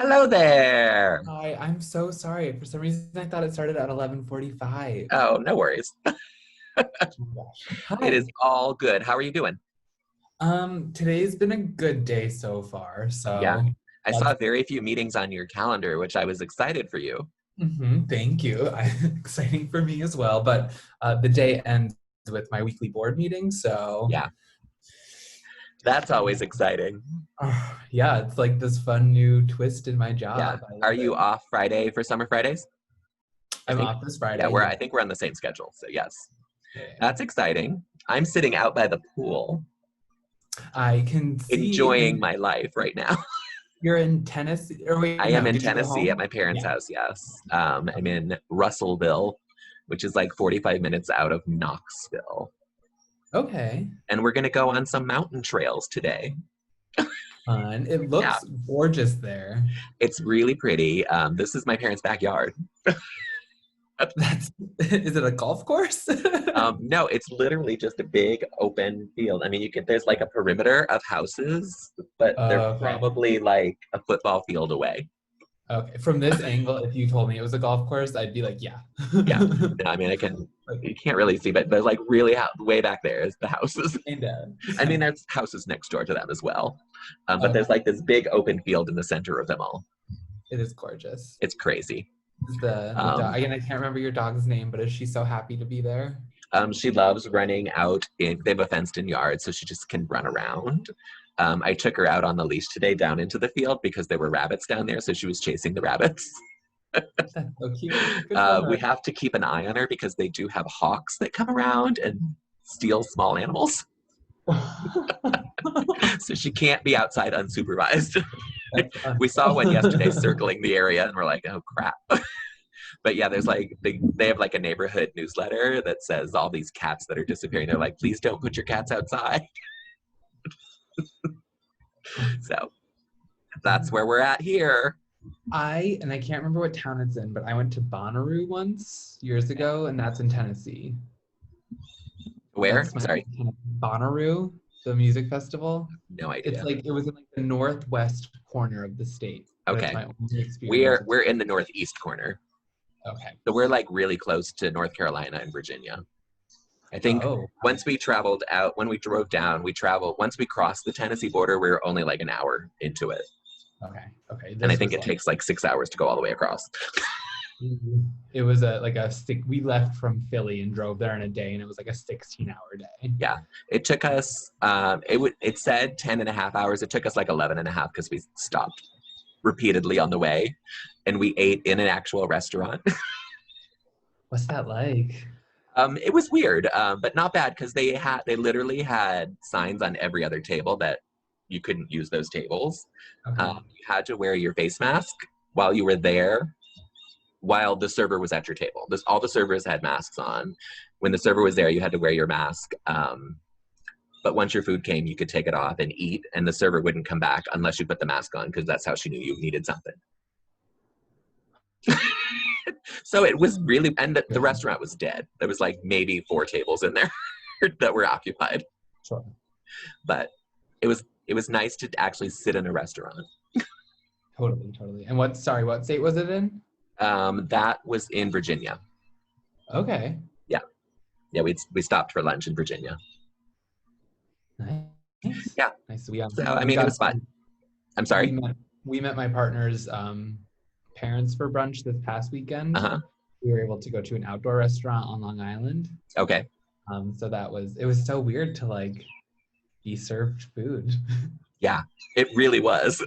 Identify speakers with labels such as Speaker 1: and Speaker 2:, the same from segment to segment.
Speaker 1: Hello there.
Speaker 2: Hi, I'm so sorry. For some reason, I thought it started at 11:45.
Speaker 1: Oh, no worries.
Speaker 2: Oh my gosh.
Speaker 1: It is
Speaker 2: Hi.
Speaker 1: all good. How are you doing?
Speaker 2: Today's been a good day so far,
Speaker 1: Yeah.
Speaker 2: so
Speaker 1: I
Speaker 2: that's
Speaker 1: saw very few meetings on your calendar, which I was excited for you.
Speaker 2: thank you. Exciting for me as well, but the day ends with my weekly board meeting, so
Speaker 1: Yeah, that's always exciting.
Speaker 2: yeah, it's like this fun new twist in my
Speaker 1: Yeah.
Speaker 2: job. I
Speaker 1: Are
Speaker 2: love
Speaker 1: you
Speaker 2: it.
Speaker 1: off Friday for Summer Fridays? I
Speaker 2: I'm
Speaker 1: think,
Speaker 2: off this
Speaker 1: yeah,
Speaker 2: Friday.
Speaker 1: I think we're on the same schedule. So yes,
Speaker 2: Yeah.
Speaker 1: that's exciting. I'm sitting out by the pool,
Speaker 2: I can see
Speaker 1: enjoying my life right now.
Speaker 2: you're in Tennessee. Or wait,
Speaker 1: I am
Speaker 2: no,
Speaker 1: in
Speaker 2: did you go
Speaker 1: Tennessee at
Speaker 2: home?
Speaker 1: my parents'
Speaker 2: Yeah.
Speaker 1: house, yes. I'm in Russellville, which is like 45 minutes out of Knoxville.
Speaker 2: Okay.
Speaker 1: And we're going to go on some mountain trails today.
Speaker 2: Fun. It
Speaker 1: Yeah,
Speaker 2: looks gorgeous there.
Speaker 1: it's really pretty. This is my parents' backyard.
Speaker 2: That's is it a golf course?
Speaker 1: No, it's literally just a big open field. I mean, there's like a perimeter of houses, but they're
Speaker 2: Okay.
Speaker 1: probably like a football field away.
Speaker 2: Okay. From this angle, if you told me it was a golf course, I'd be like, yeah.
Speaker 1: Yeah, no, I mean,
Speaker 2: Like,
Speaker 1: you can't really see, but like really way back there is the houses.
Speaker 2: kinda.
Speaker 1: I
Speaker 2: Yeah.
Speaker 1: mean, there's houses next door to them as well. But there's
Speaker 2: Okay.
Speaker 1: like this big open field in the center of them all.
Speaker 2: It is gorgeous.
Speaker 1: It's crazy.
Speaker 2: Is the dog
Speaker 1: Um,
Speaker 2: again, I can't remember your dog's name, but is she so happy to be there?
Speaker 1: She loves running out they have a fenced in yard, so she just can run around. I took her out on the leash today down into the field because there were rabbits down there, so she was chasing the rabbits.
Speaker 2: That's so cute. Good for
Speaker 1: We
Speaker 2: her.
Speaker 1: have to keep an eye on her because they do have hawks that come around and steal small animals. So she can't be outside unsupervised.
Speaker 2: That's
Speaker 1: We saw one yesterday
Speaker 2: fun.
Speaker 1: circling the area and we're like, oh crap. But yeah, there's like they have like a neighborhood newsletter that says all these cats that are disappearing. They're like, please don't put your cats outside. So that's where we're at here.
Speaker 2: I can't remember what town it's in, but I went to Bonnaroo once years ago, and that's in Tennessee.
Speaker 1: Where?
Speaker 2: That's
Speaker 1: I'm
Speaker 2: my
Speaker 1: sorry.
Speaker 2: Bonnaroo, the music festival.
Speaker 1: No
Speaker 2: It's
Speaker 1: idea.
Speaker 2: like it was in like the northwest corner of the state. That's
Speaker 1: Okay.
Speaker 2: my only
Speaker 1: We're
Speaker 2: experience with.
Speaker 1: we're in the northeast corner.
Speaker 2: Okay.
Speaker 1: So we're like really close to North Carolina and Virginia. I think
Speaker 2: Oh,
Speaker 1: once we traveled out, when we drove down, once we crossed the Tennessee border, we were only like an hour into it.
Speaker 2: okay. Okay.
Speaker 1: And I
Speaker 2: This
Speaker 1: think
Speaker 2: was
Speaker 1: it
Speaker 2: like
Speaker 1: takes like 6 hours to go all the way across.
Speaker 2: it was a like a stick. We left from Philly and drove there in a day, and it was like a 16-hour day.
Speaker 1: Yeah. It took us, it said 10 and a half hours. It took us like 11 and a half because we stopped repeatedly on the way and we ate in an actual restaurant.
Speaker 2: What's that like?
Speaker 1: It was weird, but not bad because they literally had signs on every other table that you couldn't use those tables.
Speaker 2: Okay.
Speaker 1: You had to wear your face mask while you were there, while the server was at your table. All the servers had masks on. When the server was there, you had to wear your mask. But once your food came, you could take it off and eat, and the server wouldn't come back unless you put the mask on because that's how she knew you needed something. So it was really, and the
Speaker 2: Good.
Speaker 1: restaurant was dead. There was like maybe 4 tables in there that were occupied,
Speaker 2: Sure.
Speaker 1: but it was nice to actually sit in a restaurant.
Speaker 2: Totally, totally. And what state was it in?
Speaker 1: That was in Virginia.
Speaker 2: Okay.
Speaker 1: Yeah, yeah, we stopped for lunch in Virginia.
Speaker 2: Nice.
Speaker 1: Yeah,
Speaker 2: Nice.
Speaker 1: so I
Speaker 2: We
Speaker 1: mean it
Speaker 2: got
Speaker 1: was fun. I'm
Speaker 2: we
Speaker 1: sorry.
Speaker 2: met we met my partner's parents for brunch this past weekend.
Speaker 1: Uh-huh.
Speaker 2: We were able to go to an outdoor restaurant on Long Island.
Speaker 1: Okay.
Speaker 2: So it was so weird to like be served food.
Speaker 1: Yeah, it really was.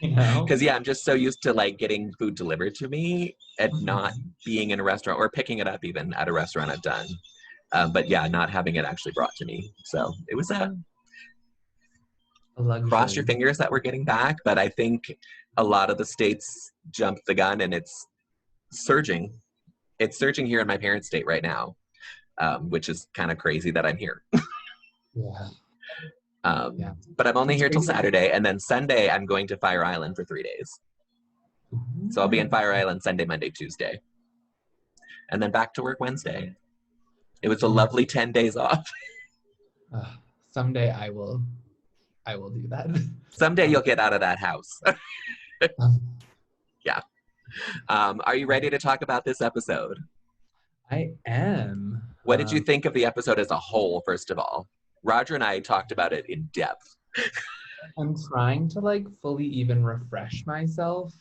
Speaker 2: You know?
Speaker 1: Because yeah, I'm just so used to like getting food delivered to me and not being in a restaurant or picking it up even at a restaurant I've done. But yeah, not having it actually brought to me. So it was
Speaker 2: A
Speaker 1: cross your
Speaker 2: luxury.
Speaker 1: fingers that we're getting back. But I think a lot of the states jumped the gun and it's surging. It's surging here in my parents' state right now, which is kind of crazy that I'm here.
Speaker 2: Yeah. Yeah.
Speaker 1: But I'm only
Speaker 2: It's
Speaker 1: here till
Speaker 2: crazy.
Speaker 1: Saturday, and then Sunday I'm going to Fire Island for 3 days. So I'll be in Fire Island Sunday, Monday, Tuesday, and then back to work Wednesday. It was a lovely 10 days off.
Speaker 2: Someday I will do that.
Speaker 1: Someday you'll get out of that house. Yeah. Are you ready to talk about this episode?
Speaker 2: I am.
Speaker 1: What did you think of the episode as a whole, first of all? Roger and I talked about it in depth.
Speaker 2: I'm trying to like fully even refresh myself.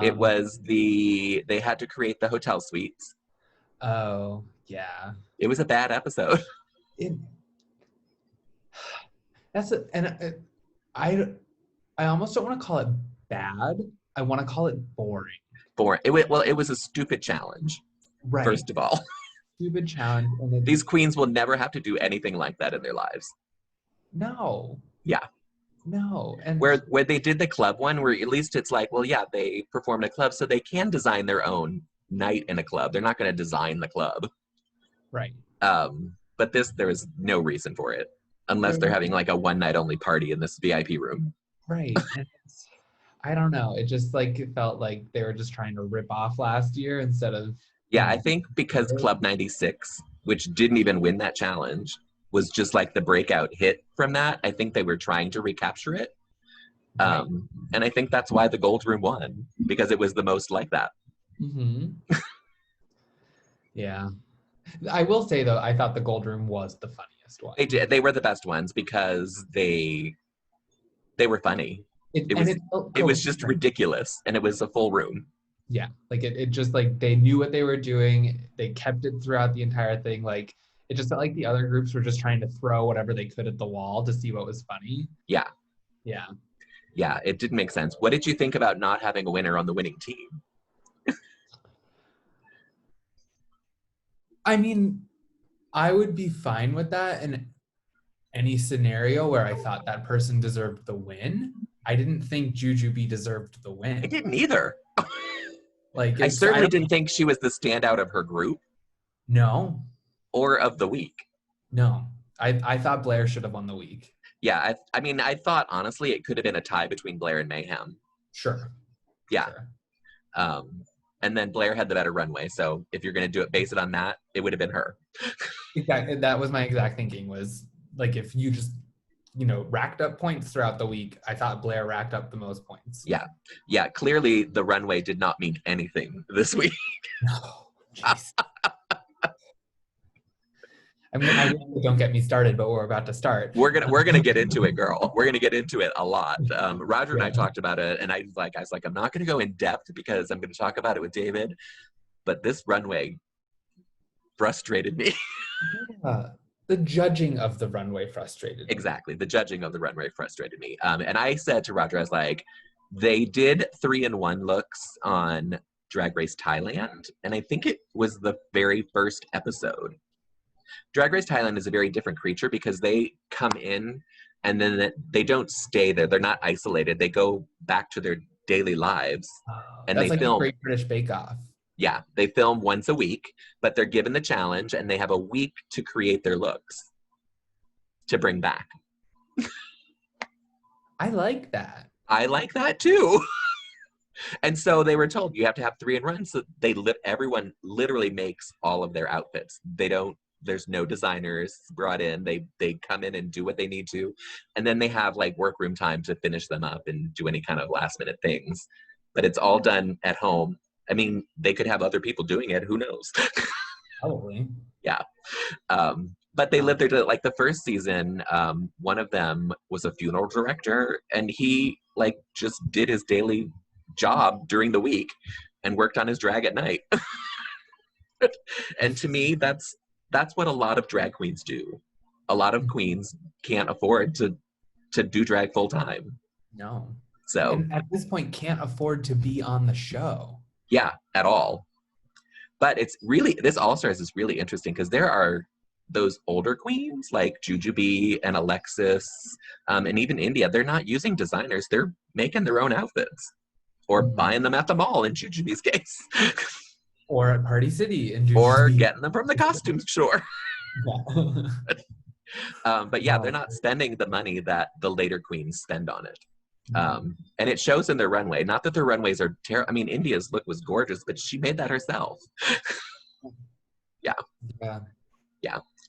Speaker 1: It was they had to create the hotel suites.
Speaker 2: Oh, yeah.
Speaker 1: It was a bad episode.
Speaker 2: I almost don't want to call it bad. I want to call it boring.
Speaker 1: Boring. It was a stupid challenge.
Speaker 2: Right.
Speaker 1: First of all.
Speaker 2: Stupid challenge. And
Speaker 1: these queens will never have to do anything like that in their lives.
Speaker 2: No.
Speaker 1: Yeah.
Speaker 2: No. And
Speaker 1: where they did the club one, where at least it's like, well, yeah, they performed a club, so they can design their own night in a club. They're not going to design the club.
Speaker 2: Right.
Speaker 1: But there is no reason for it, unless they're having like a one night only party in this VIP room.
Speaker 2: Right. And I don't know. It just like it felt like they were just trying to rip off last year instead of.
Speaker 1: Yeah, I think because Club 96, which didn't even win that challenge, was just like the breakout hit from that. I think they were trying to recapture it.
Speaker 2: Right.
Speaker 1: And I think that's why the Gold Room won, because it was the most like that.
Speaker 2: Mm-hmm. Yeah. I will say, though, I thought the Gold Room was the funniest one.
Speaker 1: They were the best ones because they were funny. It was just ridiculous, and it was a full room.
Speaker 2: Yeah, like it just like they knew what they were doing. They kept it throughout the entire thing. Like it just felt like the other groups were just trying to throw whatever they could at the wall to see what was funny.
Speaker 1: Yeah.
Speaker 2: Yeah.
Speaker 1: Yeah, it didn't make sense. What did you think about not having a winner on the winning team?
Speaker 2: I mean, I would be fine with that in any scenario where I thought that person deserved the win. I didn't think Jujubee deserved the win.
Speaker 1: I didn't either.
Speaker 2: Like
Speaker 1: I certainly didn't think she was the standout of her group.
Speaker 2: No.
Speaker 1: Or of the week.
Speaker 2: No. I thought Blair should have won the week.
Speaker 1: Yeah, I mean, I thought, honestly, it could have been a tie between Blair and Mayhem.
Speaker 2: Sure.
Speaker 1: Yeah.
Speaker 2: Sure.
Speaker 1: And then Blair had the better runway, so if you're going to base it on that, it would have been her.
Speaker 2: Exactly. That was my exact thinking, was like if you just, racked up points throughout the week, I thought Blair racked up the most points.
Speaker 1: Yeah. Yeah, clearly the runway did not mean anything this week.
Speaker 2: No. Jeez. I mean, don't get me started, but we're about to start.
Speaker 1: We're gonna get into it, girl. We're gonna get into it a lot. Roger and I talked about it, and I was like, I'm not gonna go in depth because I'm gonna talk about it with David. But this runway frustrated me.
Speaker 2: The judging of the runway frustrated me.
Speaker 1: Exactly, the judging of the runway frustrated me. And I said to Roger, I was like, they did 3-in-1 looks on Drag Race Thailand, and I think it was the very first episode. Drag Race Thailand is a very different creature because they come in and then they don't stay there. They're not isolated. They go back to their daily lives and
Speaker 2: That's
Speaker 1: they
Speaker 2: like
Speaker 1: film.
Speaker 2: a Great British Bake Off.
Speaker 1: Yeah, they film once a week, but they're given the challenge and they have a week to create their looks to bring back.
Speaker 2: I like that.
Speaker 1: I like that too. And so they were told you have to have 3-in-1. So everyone literally makes all of their outfits. There's no designers brought in. They come in and do what they need to. And then they have like workroom time to finish them up and do any kind of last minute things. But it's all done at home. I mean, they could have other people doing it. Who knows?
Speaker 2: Probably.
Speaker 1: Yeah. But they lived there like the first season. One of them was a funeral director and he like just did his daily job during the week and worked on his drag at night. And to me, that's what a lot of drag queens do. A lot of queens can't afford to do drag full time.
Speaker 2: No.
Speaker 1: So
Speaker 2: and at this point can't afford to be on the show.
Speaker 1: Yeah, at all. But this All-Stars is really interesting because there are those older queens like Jujubee and Alexis and even India. They're not using designers. They're making their own outfits or buying them at the mall in Jujubee's case.
Speaker 2: Or at Party City in Jujubee.
Speaker 1: Or getting them from the costume store.
Speaker 2: Yeah.
Speaker 1: But yeah, they're not spending the money that the later queens spend on it. And it shows in their runway. Not that their runways are terrible. I mean, India's look was gorgeous, but she made that herself. Yeah.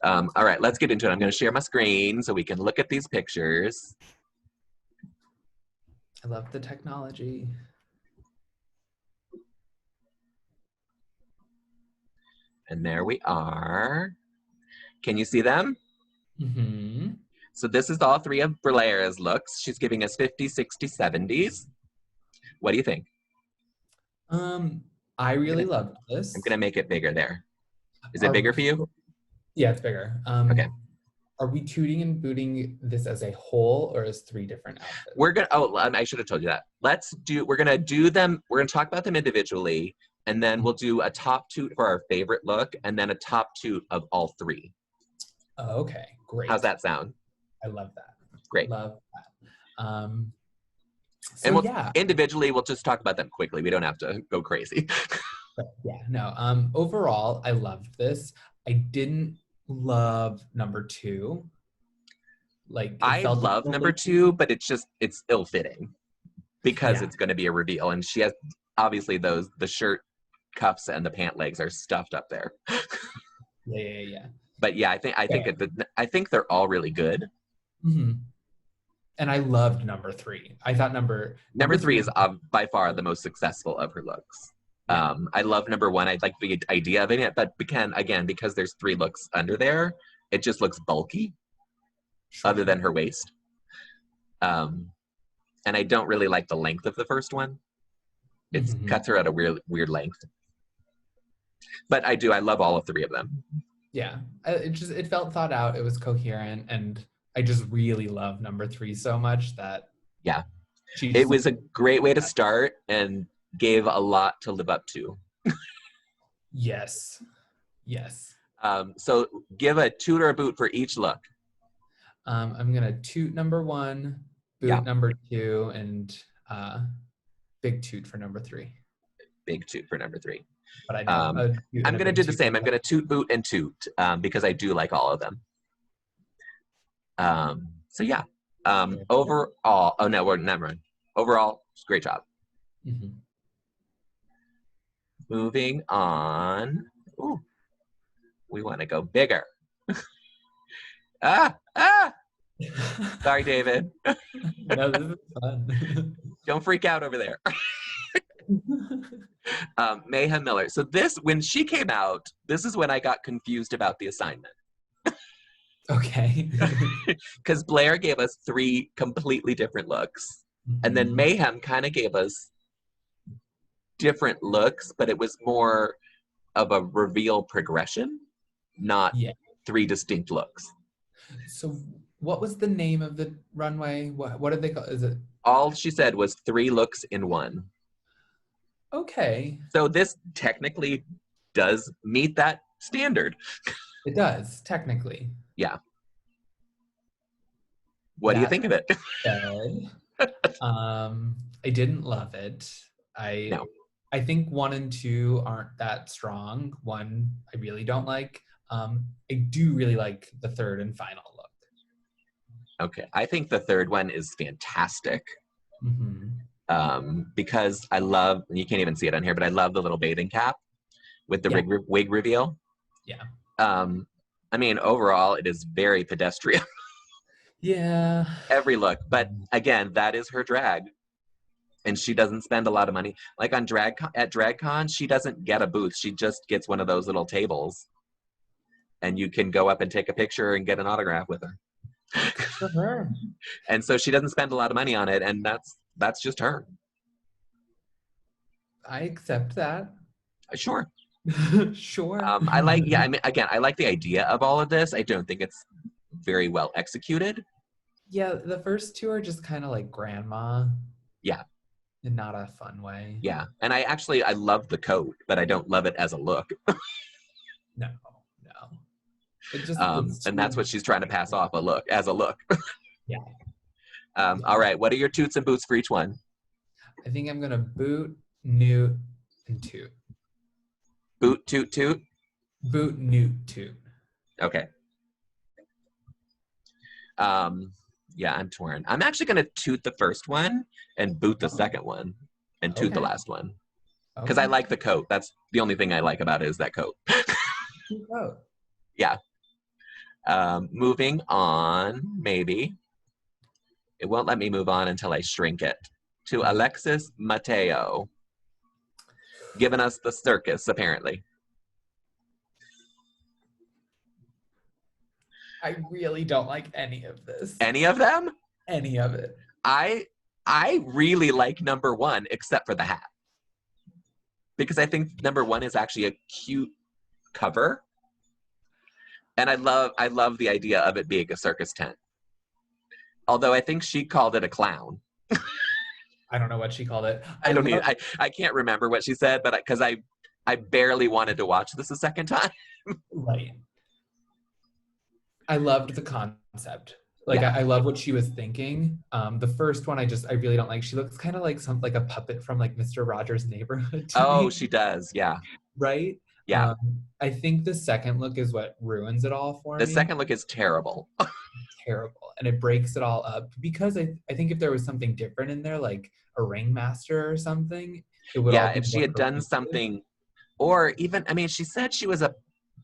Speaker 1: All right, let's get into it. I'm going to share my screen so we can look at these pictures.
Speaker 2: I love the technology.
Speaker 1: And there we are. Can you see them?
Speaker 2: Mm-hmm.
Speaker 1: So this is all three of Blair's looks. She's giving us 50s, 60s, 70s. What do you think?
Speaker 2: I really loved this.
Speaker 1: I'm gonna make it bigger there. Is it bigger for you?
Speaker 2: Yeah, it's bigger.
Speaker 1: Okay.
Speaker 2: Are we tooting and booting this as a whole or as three different outfits?
Speaker 1: We're gonna, I should have told you that. We're gonna do them, we're gonna talk about them individually, and then we'll do a top toot for our favorite look, and then a top toot of all three.
Speaker 2: Oh, okay, great.
Speaker 1: How's that sound?
Speaker 2: I love that.
Speaker 1: Great.
Speaker 2: Love that.
Speaker 1: And individually, we'll just talk about them quickly. We don't have to go crazy.
Speaker 2: Yeah, no. Overall, I loved this. I didn't love number 2. Like,
Speaker 1: I love number 2, but it's ill-fitting because it's going to be a reveal, and she has obviously the shirt cuffs and the pant legs are stuffed up there.
Speaker 2: Yeah.
Speaker 1: But yeah, I think they're all really good.
Speaker 2: Mm-hmm. And I loved number 3. I thought number
Speaker 1: 3 is by far the most successful of her looks. I love number 1. I like the idea of it, but again, because there's 3 looks under there, it just looks bulky, other than her waist. And I don't really like the length of the first one. It cuts her at a weird length. But I love all of 3 of them.
Speaker 2: Yeah, it felt thought out. It was coherent, and I just really love number 3 so much that
Speaker 1: it was a great way to start and gave a lot to live up to.
Speaker 2: Yes.
Speaker 1: So give a toot or a boot for each look.
Speaker 2: I'm gonna toot number 1, boot number 2, and big toot for number 3.
Speaker 1: Big toot for number 3.
Speaker 2: But I know
Speaker 1: I'm gonna do the same. I'm gonna toot, boot, and toot because I do like all of them. So yeah. Overall, never mind. Overall, great job.
Speaker 2: Mm-hmm.
Speaker 1: Moving on. Ooh, we want to go bigger. Sorry, David.
Speaker 2: No, this is fun.
Speaker 1: Don't freak out over there. Mayhem Miller. So when she came out, this is when I got confused about the assignment.
Speaker 2: Okay.
Speaker 1: Because Blair gave us 3 completely different looks. And then Mayhem kind of gave us different looks, but it was more of a reveal progression, not 3 distinct looks.
Speaker 2: So what was the name of the runway? What did they call it?
Speaker 1: All she said was 3 looks in 1.
Speaker 2: Okay.
Speaker 1: So this technically does meet that standard.
Speaker 2: It does, technically.
Speaker 1: Yeah. What do you think of it?
Speaker 2: I didn't love it. I think 1 and 2 aren't that strong. 1 I really don't like. I do really like the 3rd and final look.
Speaker 1: Okay, I think the 3rd one is fantastic.
Speaker 2: Mm-hmm.
Speaker 1: Because I love, you can't even see it on here, but I love the little bathing cap with the wig reveal.
Speaker 2: Yeah.
Speaker 1: I mean, overall, it is very pedestrian.
Speaker 2: Yeah.
Speaker 1: Every look. But again, that is her drag. And she doesn't spend a lot of money. Like at DragCon, she doesn't get a booth. She just gets one of those little tables. And you can go up and take a picture and get an autograph with her.
Speaker 2: For her.
Speaker 1: And so she doesn't spend a lot of money on it. And that's just her.
Speaker 2: I accept that.
Speaker 1: Sure.
Speaker 2: Sure.
Speaker 1: I like the idea of all of this. I don't think it's very well executed.
Speaker 2: Yeah, the first 2 are just kind of like grandma.
Speaker 1: Yeah.
Speaker 2: In not a fun way.
Speaker 1: Yeah. And I love the coat, but I don't love it as a look.
Speaker 2: No. It just
Speaker 1: and that's what she's trying to pass off as a look.
Speaker 2: Yeah.
Speaker 1: All right. What are your toots and boots for each one?
Speaker 2: I think I'm gonna boot, newt, and toot.
Speaker 1: Boot, toot, toot?
Speaker 2: Boot, newt, toot.
Speaker 1: Okay. Yeah, I'm torn. I'm actually going to toot the first one and boot the second one and toot the last one. Because I like the coat. That's the only thing I like about it is that coat. Yeah. Moving on, maybe. It won't let me move on until I shrink it. To Alexis Mateo. Giving us the circus, apparently.
Speaker 2: I really don't like any of this.
Speaker 1: Any of them?
Speaker 2: Any of it.
Speaker 1: I really like number one, except for the hat. Because I think number one is actually a cute cover. And I love the idea of it being a circus tent. Although I think she called it a clown.
Speaker 2: I don't know what she called it.
Speaker 1: I can't remember what she said, but because I barely wanted to watch this a second time.
Speaker 2: Right. I loved the concept. Like, yeah. I love what she was thinking. The first one, I really don't like. She looks kind of like a puppet from like Mr. Rogers' Neighborhood.
Speaker 1: Oh, she does. Yeah.
Speaker 2: Right?
Speaker 1: Yeah.
Speaker 2: I think the second look is what ruins it all for me.
Speaker 1: The second look is terrible.
Speaker 2: Terrible. And it breaks it all up. Because I think if there was something different in there, like a ringmaster or something, it would all be
Speaker 1: if she had done something, or even, I mean, she said she was a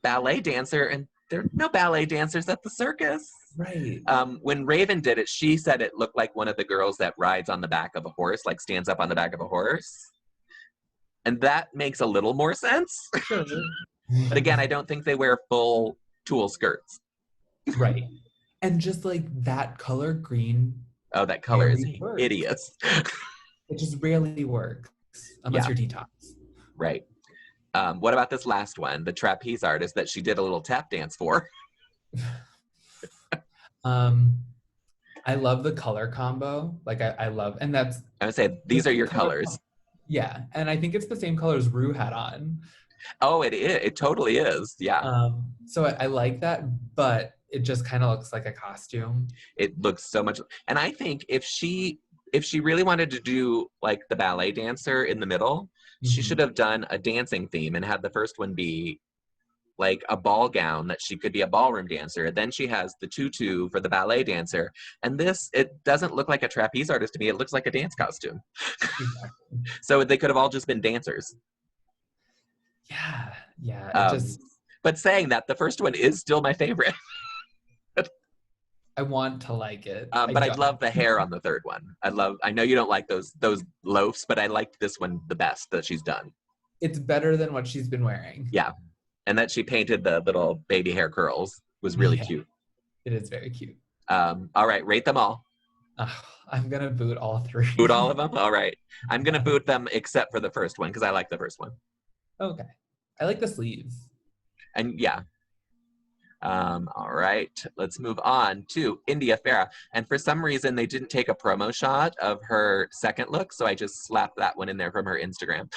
Speaker 1: ballet dancer, and there are no ballet dancers at the circus.
Speaker 2: Right.
Speaker 1: When Raven did it, she said it looked like one of the girls that rides on the back of a horse, like stands up on the back of a horse. And that makes a little more sense.
Speaker 2: Sure.
Speaker 1: But again, I don't think they wear full tulle skirts.
Speaker 2: Right. And just like that color green.
Speaker 1: Oh, that color is hideous.
Speaker 2: It just rarely works unless you're detox.
Speaker 1: Right. What about this last one, the trapeze artist that she did a little tap dance for?
Speaker 2: I love the color combo. Like I love, and that's.
Speaker 1: I would say these are your colors.
Speaker 2: Yeah, and I think it's the same colors Rue had on.
Speaker 1: Oh, it is. It totally is. Yeah.
Speaker 2: So I like that, but it just kind of looks like a costume.
Speaker 1: It looks so much, and I think if she really wanted to do like the ballet dancer in the middle, she should have done a dancing theme and had the first one be like a ball gown that she could be a ballroom dancer. Then she has the tutu for the ballet dancer. And this, it doesn't look like a trapeze artist to me. It looks like a dance costume. Exactly. So they could have all just been dancers.
Speaker 2: Yeah.
Speaker 1: But saying that, the first one is still my favorite.
Speaker 2: I want to like it.
Speaker 1: But I love the hair on the third one. I know you don't like those loafs, but I liked this one the best that she's done.
Speaker 2: It's better than what she's been wearing.
Speaker 1: Yeah. And that she painted the little baby hair curls was really cute.
Speaker 2: It is very cute.
Speaker 1: All right, rate them all.
Speaker 2: I'm going to boot all three.
Speaker 1: Boot all of them? All right. I'm going to boot them except for the first one because I like the first one.
Speaker 2: Okay. I like the sleeves.
Speaker 1: And yeah. All right. Let's move on to India Ferrah. And for some reason, they didn't take a promo shot of her second look, so I just slapped that one in there from her Instagram.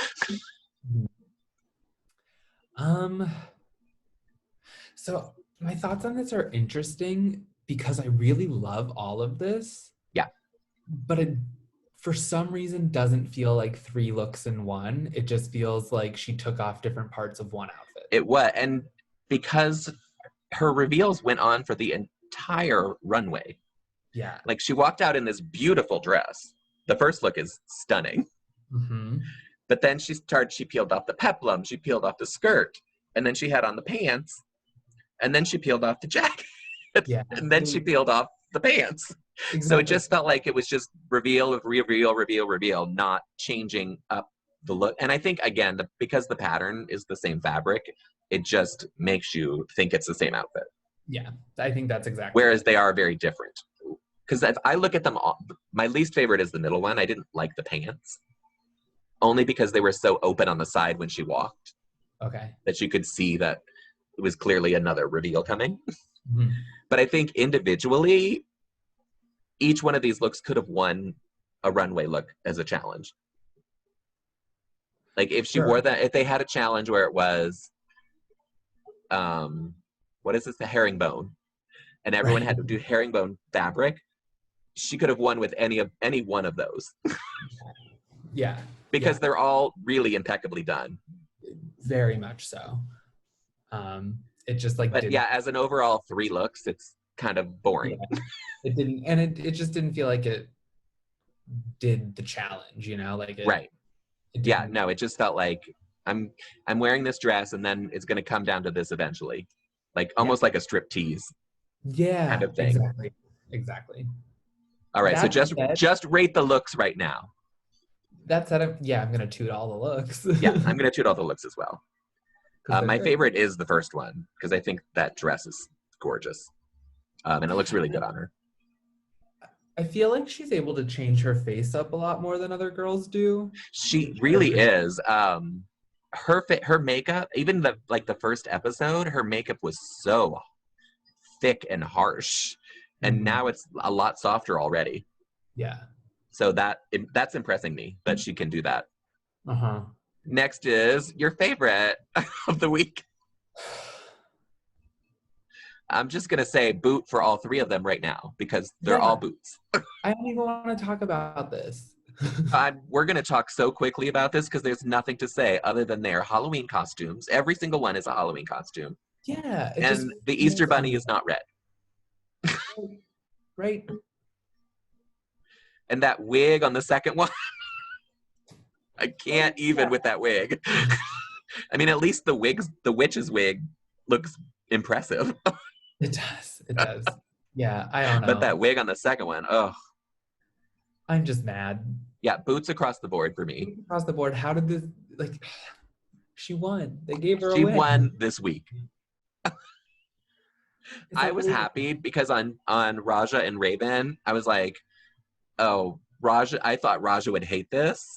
Speaker 2: So my thoughts on this are interesting because I really love all of this.
Speaker 1: Yeah.
Speaker 2: But it, for some reason, doesn't feel like three looks in one. It just feels like she took off different parts of one outfit.
Speaker 1: It was, and because her reveals went on for the entire runway.
Speaker 2: Yeah.
Speaker 1: Like she walked out in this beautiful dress. The first look is stunning. But then she peeled off the peplum, she peeled off the skirt, and then she had on the pants, and then she peeled off the jacket, and then she peeled off the pants. Exactly. So it just felt like it was just reveal, not changing up the look. And I think, again, because the pattern is the same fabric, it just makes you think it's the same outfit.
Speaker 2: Yeah, I think that's exactly.
Speaker 1: Whereas they are very different. Because if I look at them all, my least favorite is the middle one. I didn't like the pants. Only because they were so open on the side when she walked.
Speaker 2: Okay.
Speaker 1: That you could see that it was clearly another reveal coming. But I think individually, each one of these looks could have won a runway look as a challenge. Like if she wore that, if they had a challenge where it was, what is this, the herringbone, and everyone had to do herringbone fabric, she could have won with any one of those.
Speaker 2: Yeah.
Speaker 1: Because they're all really impeccably done.
Speaker 2: Very much so. It just like.
Speaker 1: But as an overall three looks, it's kind of boring.
Speaker 2: Yeah. It didn't, and it just didn't feel like it did the challenge, you know, like it.
Speaker 1: Right. It just felt like I'm wearing this dress, and then it's going to come down to this eventually, like almost like a strip tease.
Speaker 2: Yeah. Kind
Speaker 1: of thing.
Speaker 2: Exactly.
Speaker 1: All right, so just rate the looks right now.
Speaker 2: That said, I'm going to toot all the looks.
Speaker 1: Yeah, I'm going to toot all the looks as well. My favorite is the first one, because I think that dress is gorgeous. And it looks really good on her.
Speaker 2: I feel like she's able to change her face up a lot more than other girls do.
Speaker 1: She really is. Her makeup, even the first episode, her makeup was so thick and harsh, and now it's a lot softer already.
Speaker 2: Yeah.
Speaker 1: So that's impressing me that she can do that.
Speaker 2: Uh-huh.
Speaker 1: Next is your favorite of the week. I'm just gonna say boot for all three of them right now because they're all boots.
Speaker 2: I don't even want to talk about this.
Speaker 1: We're gonna talk so quickly about this because there's nothing to say other than they're Halloween costumes. Every single one is a Halloween costume.
Speaker 2: Yeah.
Speaker 1: And the Easter Bunny is not red.
Speaker 2: Right.
Speaker 1: And that wig on the second one, I can't even with that wig. I mean, at least the witch's wig looks impressive.
Speaker 2: It does. Yeah, I don't know.
Speaker 1: But that wig on the second one, oh.
Speaker 2: I'm just mad.
Speaker 1: Yeah, boots across the board for me.
Speaker 2: Across the board. How did this, she won. They gave her a
Speaker 1: win. She won this week. I was happy because on Raja and Raven, I was like, oh, Raja, I thought Raja would hate this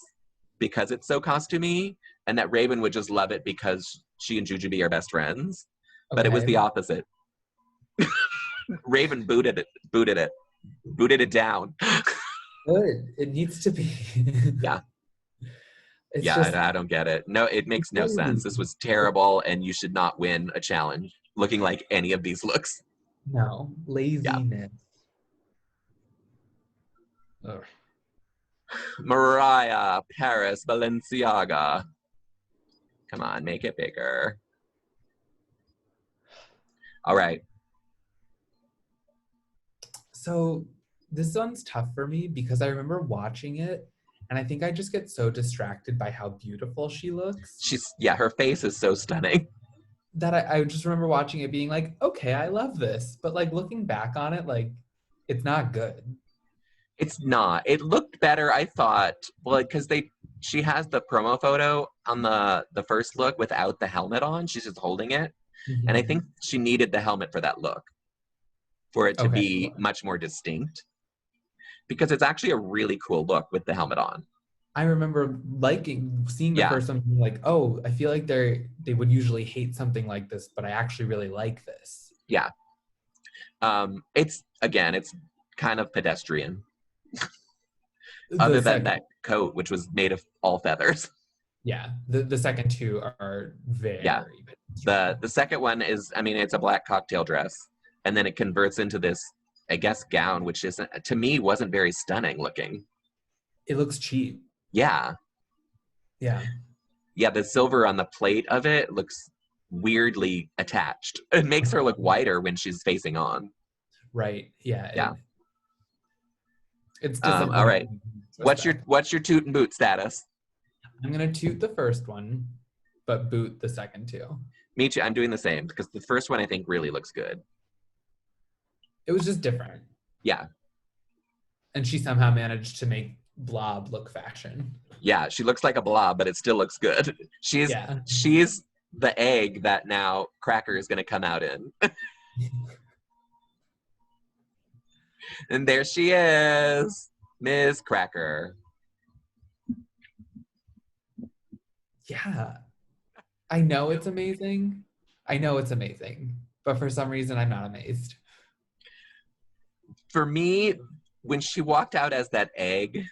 Speaker 1: because it's so costumey, and that Raven would just love it because she and Jujubee are best friends. Okay. But it was the opposite. Raven booted it down.
Speaker 2: Good. It needs to be.
Speaker 1: Yeah. I don't get it. No, it makes no sense. This was terrible, and you should not win a challenge looking like any of these looks.
Speaker 2: No. Laziness. Yeah.
Speaker 1: Mariah, Paris, Balenciaga. Come on, make it bigger. All right.
Speaker 2: So this one's tough for me because I remember watching it and I think I just get so distracted by how beautiful she looks.
Speaker 1: Her face is so stunning.
Speaker 2: That I just remember watching it being like, okay, I love this. But looking back on it, it's not good.
Speaker 1: It's not. It looked better, I thought. Well, because she has the promo photo on the first look without the helmet on. She's just holding it. Mm-hmm. And I think she needed the helmet for that look. For it to be much more distinct. Because it's actually a really cool look with the helmet on.
Speaker 2: I remember seeing the first one being like, oh, I feel like they would usually hate something like this, but I actually really like this.
Speaker 1: Yeah. It's kind of pedestrian. Other than that coat, which was made of all feathers.
Speaker 2: Yeah. The second two are very
Speaker 1: The second one is, it's a black cocktail dress. And then it converts into this, I guess, gown, which to me wasn't very stunning looking.
Speaker 2: It looks cheap.
Speaker 1: Yeah.
Speaker 2: Yeah.
Speaker 1: Yeah, the silver on the plate of it looks weirdly attached. It makes her look whiter when she's facing on.
Speaker 2: Right. Yeah.
Speaker 1: Yeah.
Speaker 2: It's
Speaker 1: all right. What's your toot and boot status?
Speaker 2: I'm gonna toot the first one, but boot the second two.
Speaker 1: Me too. I'm doing the same because the first one I think really looks good.
Speaker 2: It was just different.
Speaker 1: Yeah.
Speaker 2: And she somehow managed to make Blob look fashion.
Speaker 1: Yeah, she looks like a blob, but it still looks good. She's the egg that now Cracker is going to come out in. And there she is, Ms. Cracker.
Speaker 2: Yeah. I know it's amazing. But for some reason, I'm not amazed.
Speaker 1: For me, when she walked out as that egg,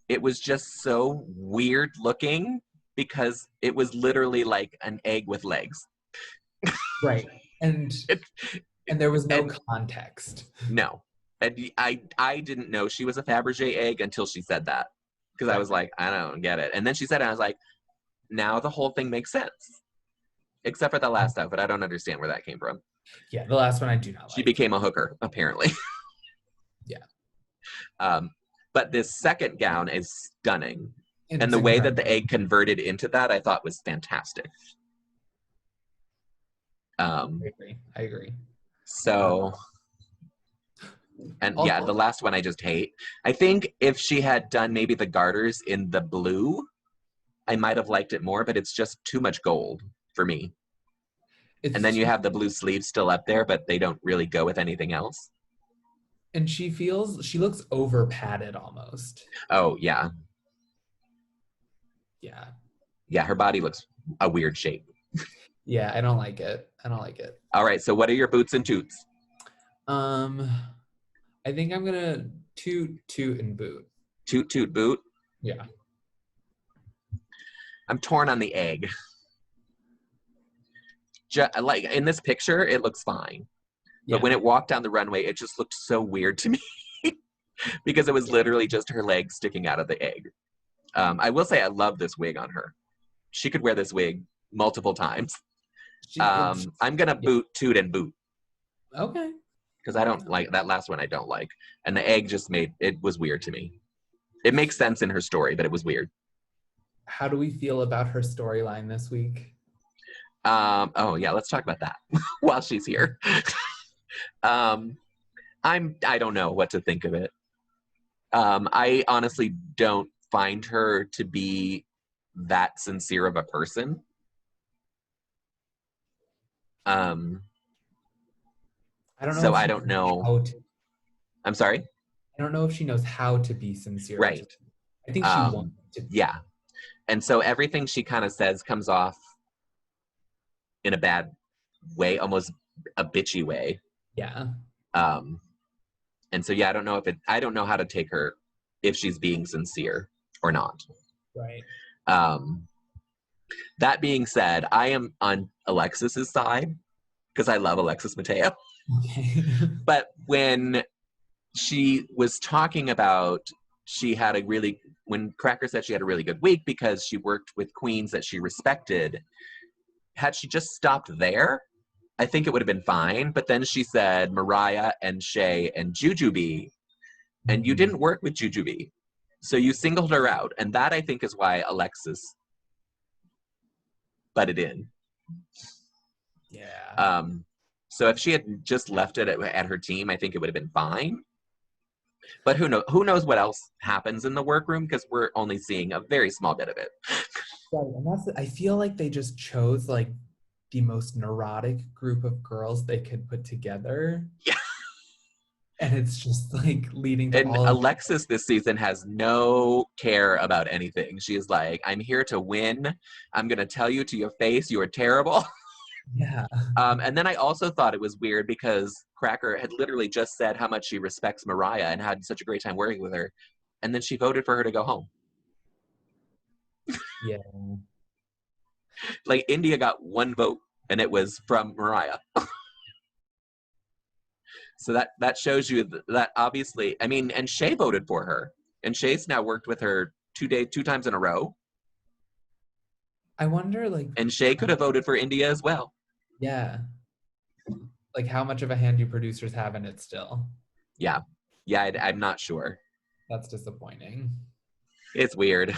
Speaker 1: it was just so weird looking because it was literally like an egg with legs.
Speaker 2: Right. And there was no context.
Speaker 1: No. And I didn't know she was a Fabergé egg until she said that. Because I was like, I don't get it. And then she said it, and I was like, now the whole thing makes sense. Except for the last outfit. I don't understand where that came from.
Speaker 2: Yeah, the last one I do not like.
Speaker 1: She became a hooker, apparently.
Speaker 2: Yeah.
Speaker 1: But this second gown is stunning. And the way that the egg converted into that, I thought was fantastic. I
Speaker 2: agree.
Speaker 1: So, and the last one I just hate. I think if she had done maybe the garters in the blue, I might have liked it more, but it's just too much gold for me. And then you have the blue sleeves still up there, but they don't really go with anything else.
Speaker 2: And she looks over padded almost.
Speaker 1: Oh, yeah.
Speaker 2: Yeah.
Speaker 1: Yeah, her body looks a weird shape.
Speaker 2: Yeah, I don't like it.
Speaker 1: All right, so what are your boots and toots?
Speaker 2: I think I'm gonna toot and boot.
Speaker 1: Toot boot?
Speaker 2: Yeah.
Speaker 1: I'm torn on the egg. Like in this picture, it looks fine.
Speaker 2: Yeah.
Speaker 1: But when it walked down the runway, it just looked so weird to me because it was literally just her legs sticking out of the egg. I will say I love this wig on her. She could wear this wig multiple times. I'm going to boot, toot, and boot.
Speaker 2: Okay.
Speaker 1: Because I don't like that last one. I don't like. And the egg just it was weird to me. It makes sense in her story, but it was weird.
Speaker 2: How do we feel about her storyline this week?
Speaker 1: Oh yeah, let's talk about that while she's here. I don't know what to think of it. I honestly don't find her to be that sincere of a person.
Speaker 2: I don't know.
Speaker 1: So I don't know. I'm sorry?
Speaker 2: I don't know if she knows how to be sincere.
Speaker 1: Right.
Speaker 2: I think she wants to.
Speaker 1: Yeah. And so everything she kind of says comes off in a bad way, almost a bitchy way.
Speaker 2: Yeah.
Speaker 1: And so, yeah, I don't know how to take her if she's being sincere or not.
Speaker 2: Right.
Speaker 1: That being said, I am on Alexis's side because I love Alexis Mateo.
Speaker 2: Okay.
Speaker 1: But when she was talking about when Cracker said she had a really good week because she worked with queens that she respected, had she just stopped there, I think it would have been fine. But then she said Mariah and Shea and Jujubee, and you didn't work with Jujubee. So you singled her out. And that, I think, is why Alexis butted in.
Speaker 2: Yeah.
Speaker 1: So if she had just left it at her team, I think it would have been fine. But who knows what else happens in the workroom, because we're only seeing a very small bit of it.
Speaker 2: Right, and I feel like they just chose like the most neurotic group of girls they could put together.
Speaker 1: Yeah.
Speaker 2: And it's just like leading to
Speaker 1: and Alexis this season has no care about anything. She is like, I'm here to win. I'm going to tell you to your face, you are terrible.
Speaker 2: Yeah.
Speaker 1: And then I also thought it was weird because Cracker had literally just said how much she respects Mariah and had such a great time working with her. And then she voted for her to go home.
Speaker 2: Yeah.
Speaker 1: Like India got one vote and it was from Mariah. So that shows you that obviously, I mean, and Shea voted for her. And Shea's now worked with her 2 times in a row.
Speaker 2: I wonder, like...
Speaker 1: And Shea could have voted for India as well.
Speaker 2: Yeah. Like, how much of a hand do producers have in it still?
Speaker 1: Yeah. Yeah, I'm not sure.
Speaker 2: That's disappointing.
Speaker 1: It's weird.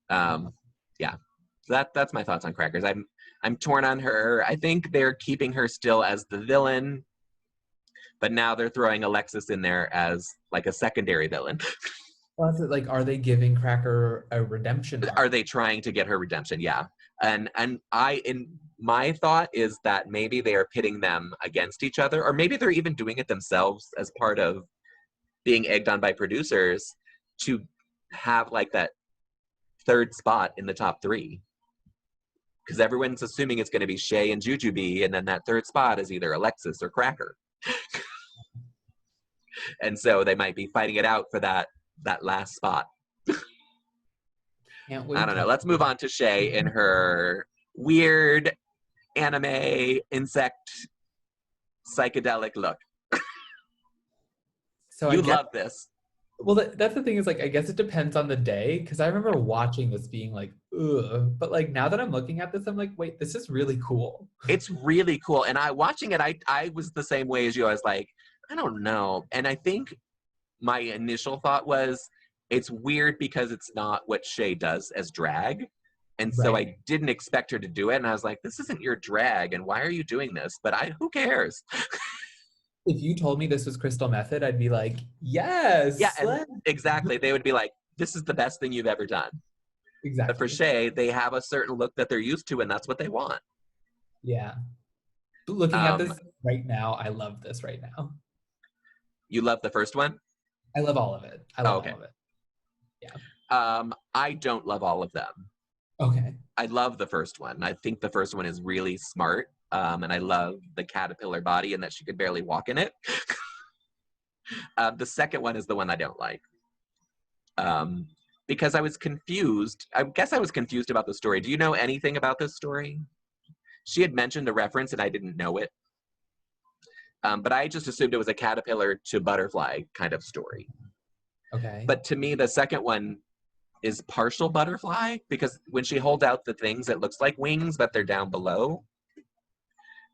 Speaker 1: Yeah. So that's my thoughts on Crackers. I'm torn on her. I think they're keeping her still as the villain. But now they're throwing Alexis in there as, like, a secondary villain.
Speaker 2: Well, that's it. Like, are they giving Cracker a redemption arc?
Speaker 1: Are they trying to get her redemption? Yeah. And my thought is that maybe they are pitting them against each other, or maybe they're even doing it themselves as part of being egged on by producers to have, like, that third spot in the top 3. Because everyone's assuming it's going to be Shea and Jujubee, and then that third spot is either Alexis or Cracker. And so they might be fighting it out for that last spot.
Speaker 2: Can't wait.
Speaker 1: I don't know. Let's move on to Shea in her weird anime insect psychedelic look. So you love this.
Speaker 2: Well, that's the thing is, like, I guess it depends on the day, because I remember watching this being like, ugh. But, like, now that I'm looking at this, I'm like, wait, this is really cool.
Speaker 1: It's really cool. And watching it, I was the same way as you. I was like, I don't know. And I think my initial thought was, it's weird because it's not what Shea does as drag. And so I didn't expect her to do it. And I was like, this isn't your drag. And why are you doing this? But who cares?
Speaker 2: If you told me this was Crystal Method, I'd be like, yes.
Speaker 1: Yeah, and exactly. They would be like, this is the best thing you've ever done.
Speaker 2: Exactly.
Speaker 1: But for Shea, they have a certain look that they're used to, and that's what they want.
Speaker 2: Yeah. Looking at this right now, I love this right now.
Speaker 1: You love the first one?
Speaker 2: I love all of it. I love all of it. Yeah.
Speaker 1: I don't love all of them.
Speaker 2: Okay.
Speaker 1: I love the first one. I think the first one is really smart. And I love the caterpillar body and that she could barely walk in it. The second one is the one I don't like. Because I was confused. I guess I was confused about the story. Do you know anything about this story? She had mentioned a reference and I didn't know it. But I just assumed it was a caterpillar to butterfly kind of story.
Speaker 2: Okay.
Speaker 1: But to me, the second one is partial butterfly because when she holds out the things, it looks like wings, but they're down below.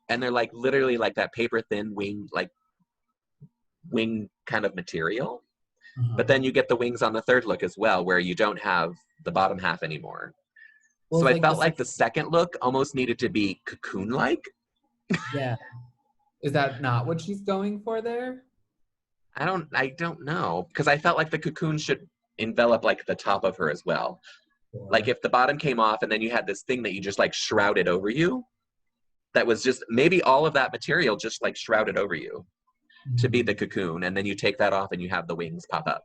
Speaker 1: And they're like literally like that paper thin wing, like wing kind of material. But then you get the wings on the third look as well, where you don't have the bottom half anymore. Well, so I felt like the second look almost needed to be cocoon-like.
Speaker 2: Yeah. Is that not what she's going for there?
Speaker 1: I don't know. Because I felt like the cocoon should envelop like the top of her as well. Sure. Like if the bottom came off and then you had this thing that you just like shrouded over you, that was just maybe all of that material just like shrouded over you to be the cocoon. And then you take that off and you have the wings pop up.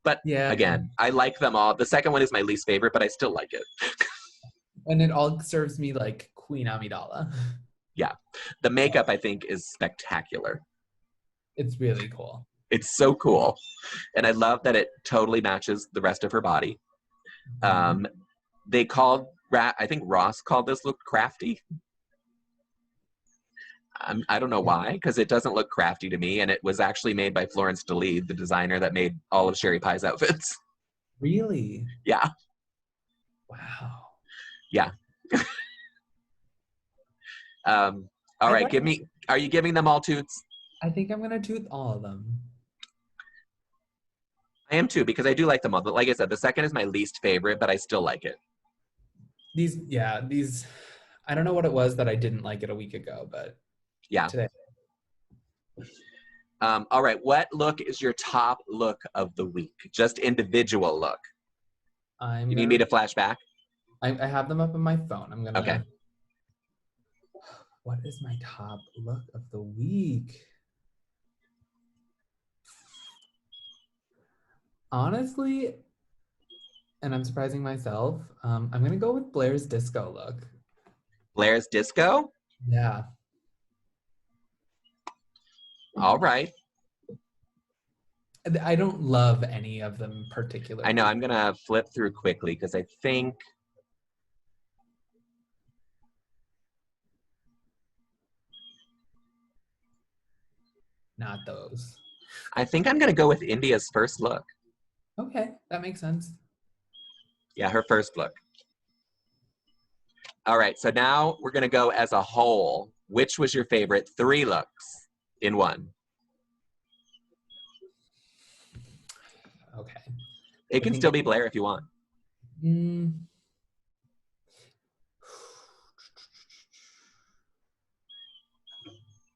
Speaker 1: But yeah, again, I like them all. The second one is my least favorite, but I still like it.
Speaker 2: And it all serves me like Queen Amidala.
Speaker 1: Yeah. The makeup, I think, is spectacular.
Speaker 2: It's really cool.
Speaker 1: It's so cool. And I love that it totally matches the rest of her body. They called, I think Ross called this look crafty. I don't know why, because it doesn't look crafty to me, and it was actually made by Florence DeLead, the designer that made all of Sherry Pie's outfits.
Speaker 2: Really?
Speaker 1: Yeah.
Speaker 2: Wow.
Speaker 1: Yeah. All right, are you giving them all toots?
Speaker 2: I think I'm gonna toot all of them.
Speaker 1: I am too, because I do like them all. But like I said, the second is my least favorite, but I still like it.
Speaker 2: These, I don't know what it was that I didn't like it a week ago, but
Speaker 1: yeah.
Speaker 2: Today.
Speaker 1: All right, what look is your top look of the week? Just individual look. You need me to flash back?
Speaker 2: I have them up on my phone. I'm gonna.
Speaker 1: Okay.
Speaker 2: What is my top look of the week? Honestly, and I'm surprising myself, I'm gonna go with Blair's disco look.
Speaker 1: Blair's disco?
Speaker 2: Yeah.
Speaker 1: All right.
Speaker 2: I don't love any of them particularly.
Speaker 1: I know, I'm gonna flip through quickly because I think
Speaker 2: not those.
Speaker 1: I think I'm gonna go with India's first look.
Speaker 2: Okay, that makes sense.
Speaker 1: Yeah, her first look. All right, so now we're gonna go as a whole. Which was your favorite 3 looks in one?
Speaker 2: Okay.
Speaker 1: It can still be Blair if you want.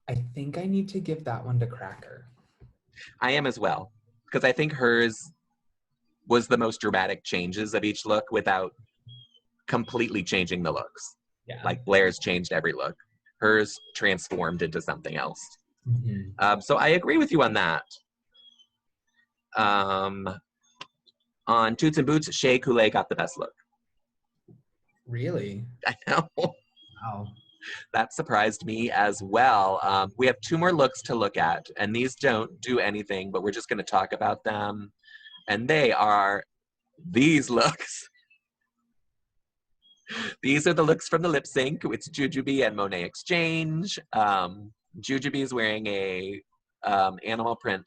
Speaker 2: I think I need to give that one to Cracker.
Speaker 1: I am as well, because I think hers was the most dramatic changes of each look without completely changing the looks.
Speaker 2: Yeah.
Speaker 1: Like Blair's changed every look. Hers transformed into something else.
Speaker 2: Mm-hmm.
Speaker 1: So I agree with you on that. On Toots and Boots, Shea Coulee got the best look.
Speaker 2: Really?
Speaker 1: I know.
Speaker 2: Wow.
Speaker 1: That surprised me as well. We have 2 more looks to look at, and these don't do anything, but we're just going to talk about them. And they are these looks. These are the looks from the lip sync. It's Jujubee and Monet exchange. Jujubee is wearing a animal print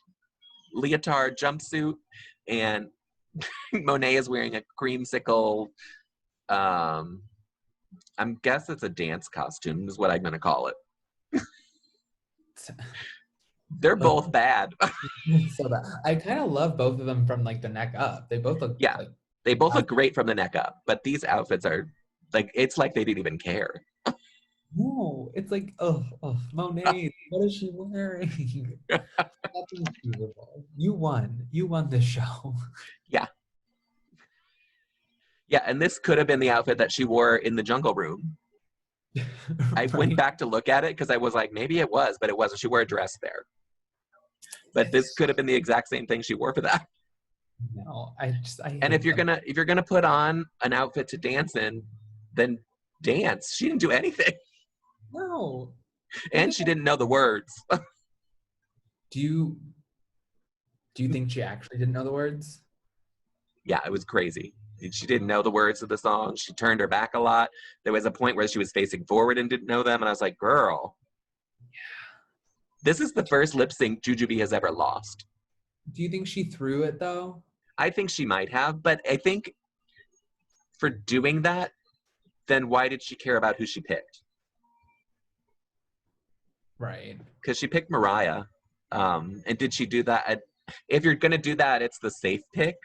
Speaker 1: leotard jumpsuit, and Monet is wearing a creamsicle. I guess it's a dance costume is what I'm going to call it. They're both bad.
Speaker 2: So bad. I kind of love both of them from like the neck up. They both look
Speaker 1: they both look great from the neck up, but these outfits are like, it's like they didn't even care.
Speaker 2: No, it's like, Monet, what is she wearing? That's beautiful. You won this show.
Speaker 1: Yeah. Yeah, and this could have been the outfit that she wore in the Jungle Room. I went back to look at it because I was like, maybe it was, but it wasn't. She wore a dress there. But this could have been the exact same thing she wore for that.
Speaker 2: No,
Speaker 1: and if you're gonna put on an outfit to dance in, then dance. She didn't do anything.
Speaker 2: No.
Speaker 1: And she didn't know the words.
Speaker 2: Do you think she actually didn't know the words?
Speaker 1: Yeah, it was crazy. She didn't know the words of the song. She turned her back a lot. There was a point where she was facing forward and didn't know them. And I was like, girl, this is the first lip sync Jujubee has ever lost.
Speaker 2: Do you think she threw it though?
Speaker 1: I think she might have, but I think for doing that, then why did she care about who she picked?
Speaker 2: Right.
Speaker 1: Because she picked Mariah. And did she do that? If you're going to do that, it's the safe pick.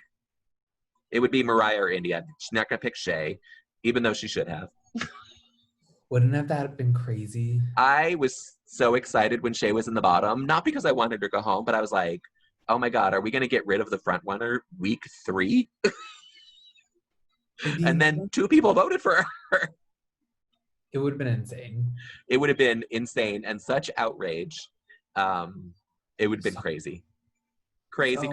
Speaker 1: It would be Mariah or India. She's not going to pick Shay, even though she should have.
Speaker 2: Wouldn't have that been crazy?
Speaker 1: I was so excited when Shay was in the bottom, not because I wanted her to go home, but I was like, oh my God, are we going to get rid of the front runner week 3? And then 2 people voted for her.
Speaker 2: It would have been insane.
Speaker 1: It would have been insane and such outrage. It would have been crazy. Crazy.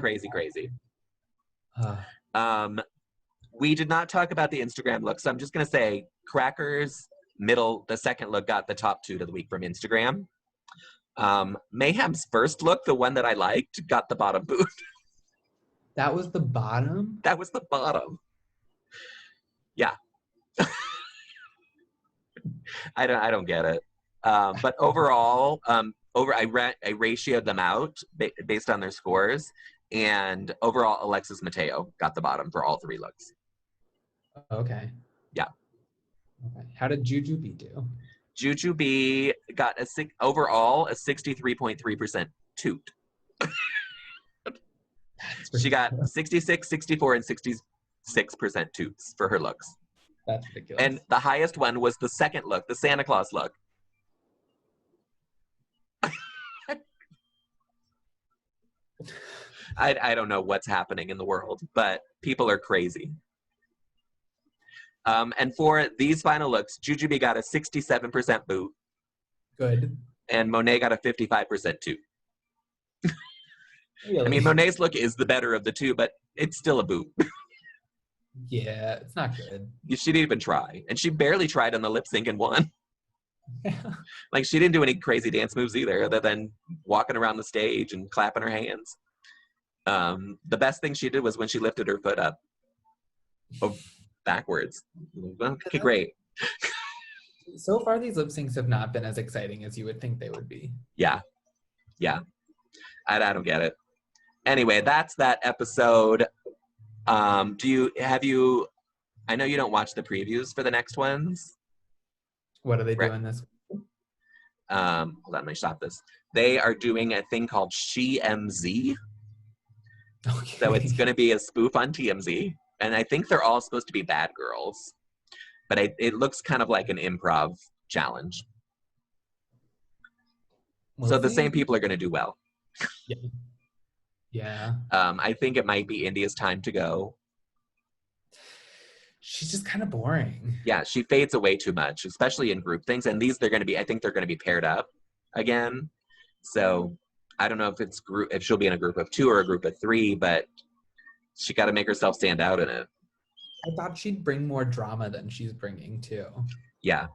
Speaker 1: We did not talk about the Instagram look, so I'm just going to say Crackers, the second look, got the top 2 to the week from Instagram. Mayhem's first look, the one that I liked, got the bottom boot.
Speaker 2: That was the bottom?
Speaker 1: That was the bottom. Yeah. I don't get it. But overall, I ratioed them out based on their scores, and overall Alexis Mateo got the bottom for all 3 looks.
Speaker 2: Okay.
Speaker 1: Yeah.
Speaker 2: Okay. How did Jujubee do?
Speaker 1: Jujubee got overall a 63.3% toot. She got 66, 64, and 66% toots for her looks.
Speaker 2: That's ridiculous.
Speaker 1: And the highest one was the second look, the Santa Claus look. I don't know what's happening in the world, but people are crazy. And for these final looks, Jujubee got a 67% boot.
Speaker 2: Good.
Speaker 1: And Monet got a 55% toot.
Speaker 2: Really?
Speaker 1: I mean, Monet's look is the better of the 2, but it's still a boot.
Speaker 2: Yeah, it's not good.
Speaker 1: She didn't even try. And she barely tried on the lip sync and won. Like, she didn't do any crazy dance moves either, other than walking around the stage and clapping her hands. The best thing she did was when she lifted her foot up. Backwards. Okay, great.
Speaker 2: So far, these lip syncs have not been as exciting as you would think they would be.
Speaker 1: Yeah. I don't get it. Anyway, that's that episode. I know you don't watch the previews for the next ones.
Speaker 2: What are they doing this?
Speaker 1: Hold on, let me stop this. They are doing a thing called SheMZ. Okay. So it's going to be a spoof on TMZ. And I think they're all supposed to be bad girls. But it looks kind of like an improv challenge. So the same people are going to do well.
Speaker 2: Yeah.
Speaker 1: I think it might be India's time to go.
Speaker 2: She's just kind of boring.
Speaker 1: Yeah, she fades away too much, especially in group things. And I think they're going to be paired up again. So I don't know if she'll be in a group of 2 or a group of 3, but she got to make herself stand out in it.
Speaker 2: I thought she'd bring more drama than she's bringing too.
Speaker 1: Yeah.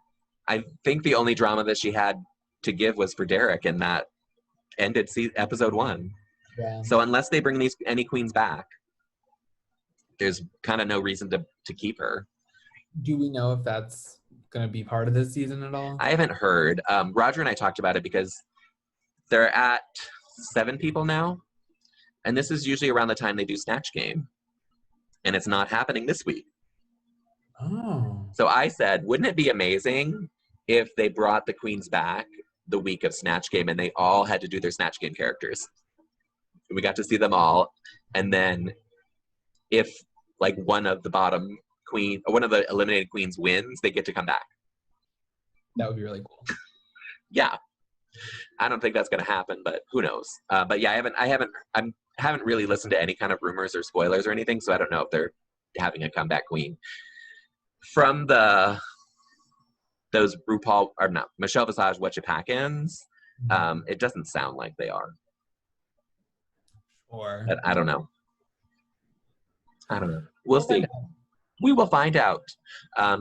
Speaker 1: I think the only drama that she had to give was for Derek, and that ended episode 1.
Speaker 2: Yeah.
Speaker 1: So unless they bring any queens back, there's kind of no reason to keep her.
Speaker 2: Do we know if that's going to be part of this season at all?
Speaker 1: I haven't heard. Roger and I talked about it because they're at 7 people now. And this is usually around the time they do Snatch Game. And it's not happening this week.
Speaker 2: Oh.
Speaker 1: So I said, wouldn't it be amazing if they brought the queens back the week of Snatch Game and they all had to do their Snatch Game characters? We got to see them all. And then if like one of the eliminated queens wins, they get to come back.
Speaker 2: That would be really cool.
Speaker 1: Yeah. I don't think that's going to happen, but who knows? But yeah, I haven't really listened to any kind of rumors or spoilers or anything, so I don't know if they're having a comeback queen. From the those RuPaul, or no, Michelle Visage What You Packins, it doesn't sound like they are.
Speaker 2: Or
Speaker 1: but I don't know. We'll see. We will find out.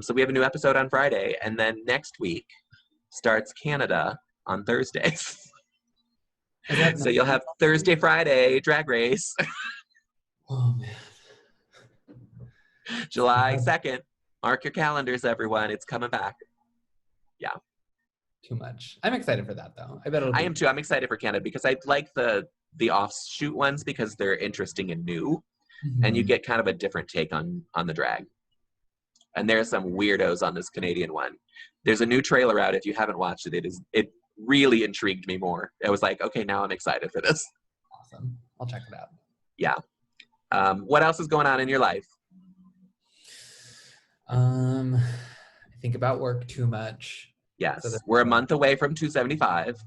Speaker 1: So we have a new episode on Friday, and then next week starts Canada on Thursdays. So you'll have Thursday, Friday, Drag Race.
Speaker 2: Oh, man.
Speaker 1: July 2nd. Mark your calendars, everyone. It's coming back. Yeah.
Speaker 2: Too much. I'm excited for that, though. I
Speaker 1: am too. I'm excited for Canada because I like the offshoot ones because they're interesting and new. Mm-hmm. And you get kind of a different take on the drag. And there's some weirdos on this Canadian one. There's a new trailer out. If you haven't watched it, it really intrigued me more. I was like, okay, now I'm excited for this.
Speaker 2: Awesome. I'll check it out.
Speaker 1: Yeah. What else is going on in your life?
Speaker 2: I think about work too much.
Speaker 1: Yes. So we're a month away from 275.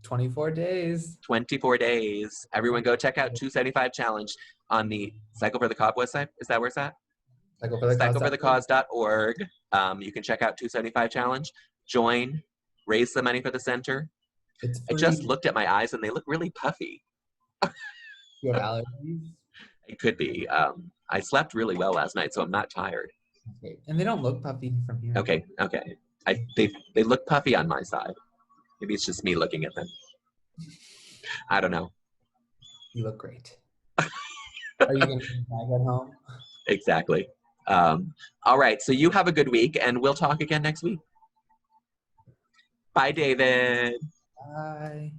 Speaker 2: 24 days.
Speaker 1: 24 days. Everyone go check out 275 Challenge on the Cycle for the Cause website. Is that where it's at? CycleForTheCause.org. You can check out 275 Challenge. Join. Raise some money for the center. I just looked at my eyes and they look really puffy.
Speaker 2: You have allergies?
Speaker 1: It could be. I slept really well last night, so I'm not tired.
Speaker 2: Okay. And they don't look puffy from here.
Speaker 1: Okay. They look puffy on my side. Maybe it's just me looking at them. I don't know.
Speaker 2: You look great. Are you going to be back at home?
Speaker 1: Exactly. All right. So you have a good week, and we'll talk again next week. Bye, David.
Speaker 2: Bye.